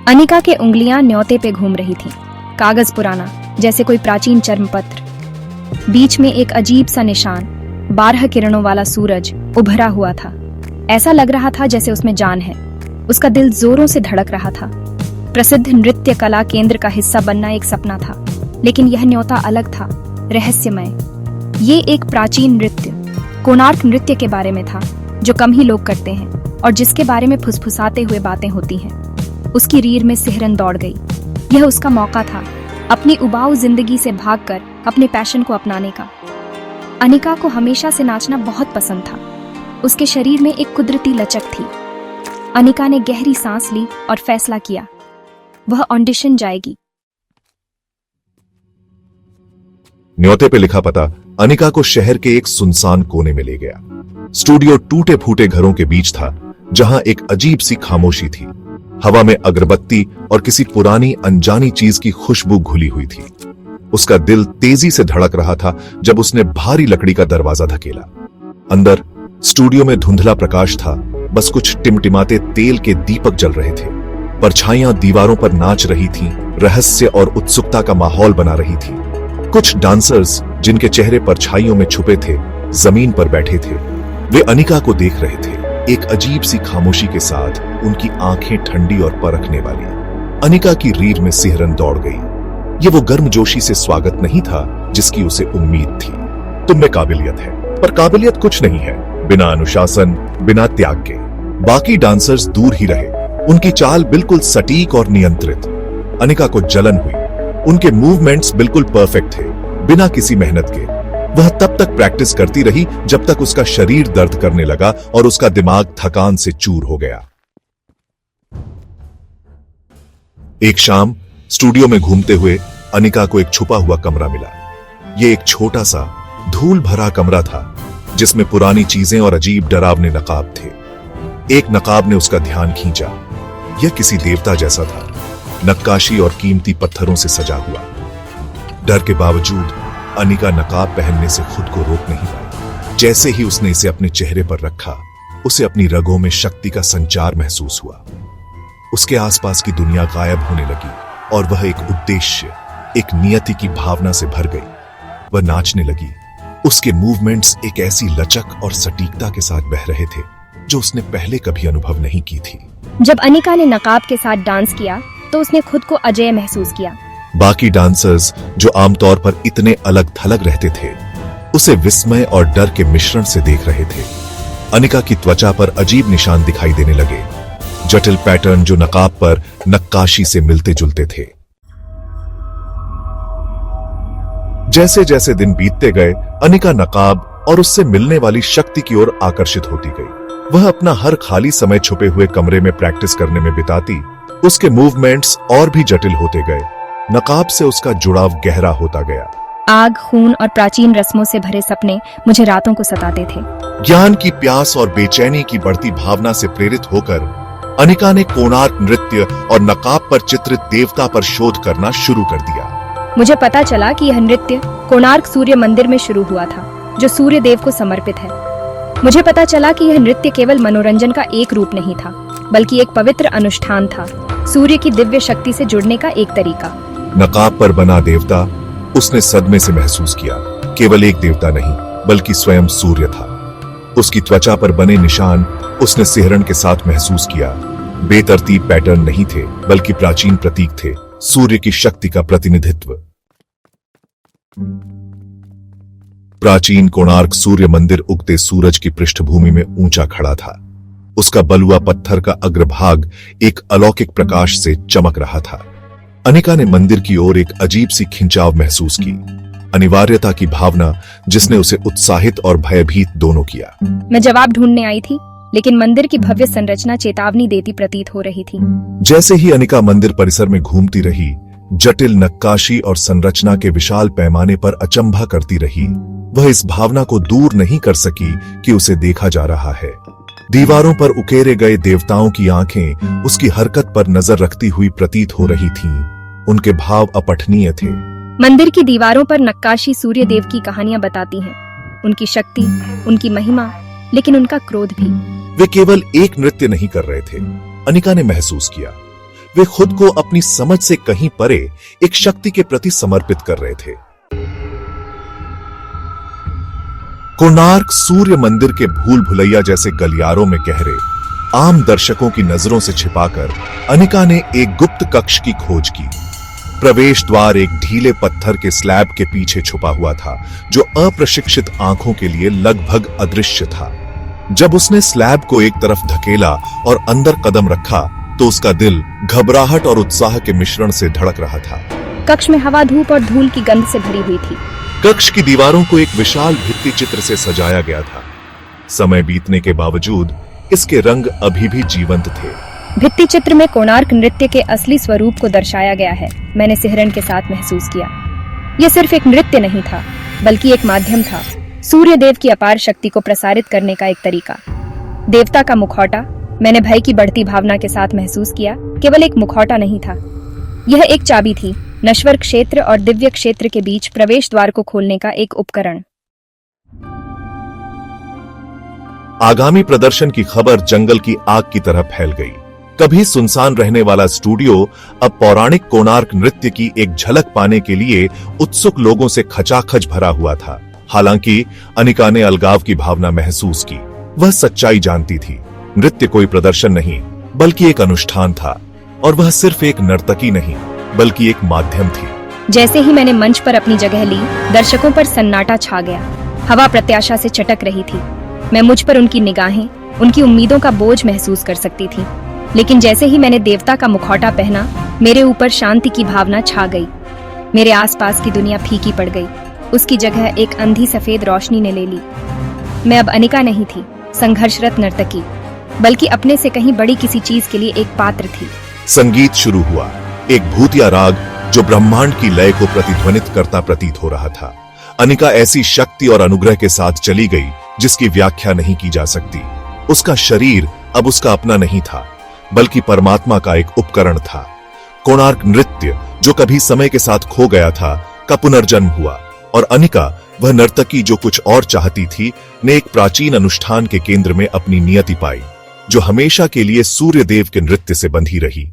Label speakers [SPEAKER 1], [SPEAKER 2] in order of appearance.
[SPEAKER 1] अनिका के उंगलियां न्योते पे घूम रही थीं। कागज पुराना, जैसे कोई प्राचीन चर्मपत्र। बीच में एक अजीब सा निशान, 12 किरणों वाला सूरज उभरा हुआ था। ऐसा लग रहा था जैसे उसमें जान है। उसका दिल जोरों से धड़क रहा था। प्रसिद्ध नृत्य कला केंद्र का हिस्सा बनना एक सपना था, लेकिन यह न्योता अलग था, रहस्यमय। ये एक प्राचीन नृत्य, कोणार्क नृत्य के बारे में था, जो कम ही लोग करते हैं और जिसके बारे में फुसफुसाते हुए बातें होती हैं। उसकी रीढ़ में सिहरन दौड़ गई। यह उसका मौका था, अपनी उबाऊ जिंदगी से भागकर अपने पैशन को अपनाने का। अनिका को हमेशा से नाचना बहुत पसंद था। उसके शरीर में एक कुदरती लचक थी। अनिका ने गहरी सांस ली और फैसला किया, वह ऑडिशन जाएगी।
[SPEAKER 2] न्योते पे लिखा पता अनिका को शहर के एक सुनसान कोने में ले गया। स्टूडियो टूटे फूटे घरों के बीच था, जहां एक अजीब सी खामोशी थी। हवा में अगरबत्ती और किसी पुरानी अनजानी चीज की खुशबू घुली हुई थी। उसका दिल तेजी से धड़क रहा था जब उसने भारी लकड़ी का दरवाजा धकेला। अंदर स्टूडियो में धुंधला प्रकाश था, बस कुछ टिमटिमाते तेल के दीपक जल रहे थे। परछाइयां दीवारों पर नाच रही थीं, रहस्य और उत्सुकता का माहौल बना रही थी। कुछ डांसर्स, जिनके चेहरे परछाइयों में छुपे थे, जमीन पर बैठे थे। वे अनिका को देख रहे थे, एक अजीब सी खामोशी के साथ, उनकी आंखें ठंडी और परखने वाली। अनिका की रीढ़ में सिहरन दौड़ गई। ये वो गर्मजोशी से स्वागत नहीं था जिसकी उसे उम्मीद थी। तुम में काबिलियत है, पर काबिलियत कुछ नहीं है बिना अनुशासन, बिना त्याग के। बाकी डांसर्स दूर ही रहे, उनकी चाल बिल्कुल सटीक और नियंत्रित। अनिका को जलन हुई। उनके मूवमेंट्स बिल्कुल परफेक्ट थे, बिना किसी मेहनत के। वह तब तक प्रैक्टिस करती रही जब तक उसका शरीर दर्द करने लगा और उसका दिमाग थकान से चूर हो गया। एक शाम स्टूडियो में घूमते हुए अनिका को एक छुपा हुआ कमरा मिला। यह एक छोटा सा धूल भरा कमरा था, जिसमें पुरानी चीजें और अजीब डरावने नकाब थे। एक नकाब ने उसका ध्यान खींचा। यह किसी देवता जैसा था, नक्काशी और कीमती पत्थरों से सजा हुआ। डर के बावजूद अनिका नकाब पहनने से खुद को रोक नहीं पाई। जैसे ही उसने इसे अपने चेहरे पर रखा, उसे अपनी रगों में शक्ति का संचार महसूस हुआ। उसके आसपास की दुनिया गायब होने लगी और वह एक उद्देश्य, एक नियति की भावना से भर गई। वह नाचने लगी। उसके मूवमेंट्स एक ऐसी लचक और सटीकता के साथ बह रहे थे जो उसने पहले कभी अनुभव नहीं की थी।
[SPEAKER 1] जब अनिका ने नकाब के साथ डांस किया तो उसने खुद को अजेय महसूस किया।
[SPEAKER 2] बाकी डांसर्स, जो आमतौर पर इतने अलग थलग रहते थे, उसे विस्मय और डर के मिश्रण से देख रहे थे। अनिका की त्वचा पर अजीब निशान दिखाई देने लगे, जटिल पैटर्न जो नकाब पर नक्काशी से मिलते जुलते थे। जैसे जैसे दिन बीतते गए, अनिका नकाब और उससे मिलने वाली शक्ति की ओर आकर्षित होती गई। वह अपना हर खाली समय छुपे हुए कमरे में प्रैक्टिस करने में बिताती। उसके मूवमेंट्स और भी जटिल होते गए। नकाब से उसका जुड़ाव गहरा होता गया।
[SPEAKER 1] आग, खून और प्राचीन रस्मों से भरे सपने मुझे रातों को सताते थे।
[SPEAKER 2] ज्ञान की प्यास और बेचैनी की बढ़ती भावना से प्रेरित होकर अनिका ने कोणार्क नृत्य और नकाब पर चित्रित देवता पर शोध करना शुरू कर दिया।
[SPEAKER 1] मुझे पता चला कि यह नृत्य कोणार्क सूर्य मंदिर में शुरू हुआ था, जो सूर्य देव को समर्पित है। मुझे पता चला कि यह नृत्य केवल मनोरंजन का एक रूप नहीं था, बल्कि एक पवित्र अनुष्ठान था, सूर्य की दिव्य शक्ति से जुड़ने का एक तरीका।
[SPEAKER 2] नकाब पर बना देवता, उसने सदमे से महसूस किया, केवल एक देवता नहीं, बल्कि स्वयं सूर्य था। उसकी त्वचा पर बने निशान उसने सिहरन के साथ महसूस किया। बेतरतीब पैटर्न नहीं थे, बल्कि प्राचीन प्रतीक थे, सूर्य की शक्ति का प्रतिनिधित्व। प्राचीन कोणार्क सूर्य मंदिर उगते सूरज की पृष्ठभूमि में ऊंचा खड़ा था। उसका बलुआ पत्थर का अग्रभाग एक अलौकिक प्रकाश से चमक रहा था। अनिका ने मंदिर की ओर एक अजीब सी खिंचाव महसूस की, अनिवार्यता की भावना जिसने उसे उत्साहित और भयभीत दोनों किया।
[SPEAKER 1] मैं जवाब ढूंढने आई थी, लेकिन मंदिर की भव्य संरचना चेतावनी देती प्रतीत हो रही थी।
[SPEAKER 2] जैसे ही अनिका मंदिर परिसर में घूमती रही, जटिल नक्काशी और संरचना के विशाल पैमाने पर अचंभा करती रही। वह इस भावना को दूर नहीं कर सकी कि उसे देखा जा रहा है। दीवारों पर उकेरे गए देवताओं की आंखें उसकी हरकत पर नजर रखती हुई प्रतीत हो रही थीं। उनके भाव अपठनीय थे।
[SPEAKER 1] मंदिर की दीवारों पर नक्काशी सूर्य देव की कहानियां बताती हैं, उनकी शक्ति, उनकी महिमा, लेकिन उनका क्रोध भी।
[SPEAKER 2] वे केवल एक नृत्य नहीं कर रहे थे, अनिका ने महसूस किया। वे खुद को अपनी समझ से कहीं परे एक शक्ति के प्रति समर्पित कर रहे थे। कोणार्क सूर्य मंदिर के भूल भुलैया जैसे गलियारों में गहरे आम दर्शकों की नजरों से छिपाकर अनिका ने एक गुप्त कक्ष की खोज की। प्रवेश द्वार एक ढीले पत्थर के स्लैब के पीछे छुपा हुआ था, जो अप्रशिक्षित आंखों के लिए लगभग अदृश्य था। जब उसने स्लैब को एक तरफ धकेला और अंदर कदम रखा तो उसका दिल घबराहट और उत्साह के मिश्रण से धड़क रहा था।
[SPEAKER 1] कक्ष में हवा, धूप और धूल की गंध से भरी हुई थी।
[SPEAKER 2] कक्ष की दीवारों को एक विशाल भित्ति चित्र से सजाया गया था। समय बीतने के बावजूद इसके रंग अभी भी जीवंत थे।
[SPEAKER 1] भित्ति चित्र में कोणार्क नृत्य के असली स्वरूप को दर्शाया गया है। मैंने सिहरन के साथ महसूस किया। यह सिर्फ एक नृत्य नहीं था, बल्कि एक माध्यम था, सूर्य देव की अपार शक्ति को प्रसारित करने का एक तरीका। देवता का मुखौटा, मैंने भय की बढ़ती भावना के साथ महसूस किया, केवल एक मुखौटा नहीं था, यह एक चाबी थी, नश्वर क्षेत्र और दिव्य क्षेत्र के बीच प्रवेश द्वार को खोलने का एक उपकरण।
[SPEAKER 2] आगामी प्रदर्शन की खबर जंगल की आग की तरह फैल गई। कभी सुनसान रहने वाला स्टूडियो अब पौराणिक कोणार्क नृत्य की एक झलक पाने के लिए उत्सुक लोगों से खचाखच भरा हुआ था। हालांकि अनिका ने अलगाव की भावना महसूस की। वह सच्चाई जानती थी, नृत्य कोई प्रदर्शन नहीं बल्कि एक अनुष्ठान था, और वह सिर्फ एक नर्तकी नहीं बल्कि एक माध्यम थी।
[SPEAKER 1] जैसे ही मैंने मंच पर अपनी जगह ली, दर्शकों पर सन्नाटा छा गया। हवा प्रत्याशा से चटक रही थी। मैं मुझ पर उनकी निगाहें, उनकी उम्मीदों का बोझ महसूस कर सकती थी। लेकिन जैसे ही मैंने देवता का मुखौटा पहना, मेरे ऊपर शांति की भावना छा गई। मेरे आसपास की दुनिया फीकी पड़ गई। उसकी जगह एक अंधी सफेद रोशनी ने ले ली। मैं अब अनिका नहीं थी, संघर्षरत नर्तकी, बल्कि अपने से कहीं बड़ी किसी चीज के लिए एक पात्र थी।
[SPEAKER 2] संगीत शुरू हुआ, एक भूतिया राग जो ब्रह्मांड की लय को प्रतिध्वनित करता प्रतीत हो रहा था। अनिका ऐसी शक्ति और अनुग्रह के साथ चली गई जिसकी व्याख्या नहीं की जा सकती। उसका शरीर अब उसका अपना नहीं था, बल्कि परमात्मा का एक उपकरण था। कोणार्क नृत्य जो कभी समय के साथ खो गया था, का पुनर्जन्म हुआ, और अनिका, वह नर्तकी जो कुछ और चाहती थी, ने एक प्राचीन अनुष्ठान के केंद्र में अपनी नियति पाई, जो हमेशा के लिए सूर्य देव के नृत्य से बंधी रही।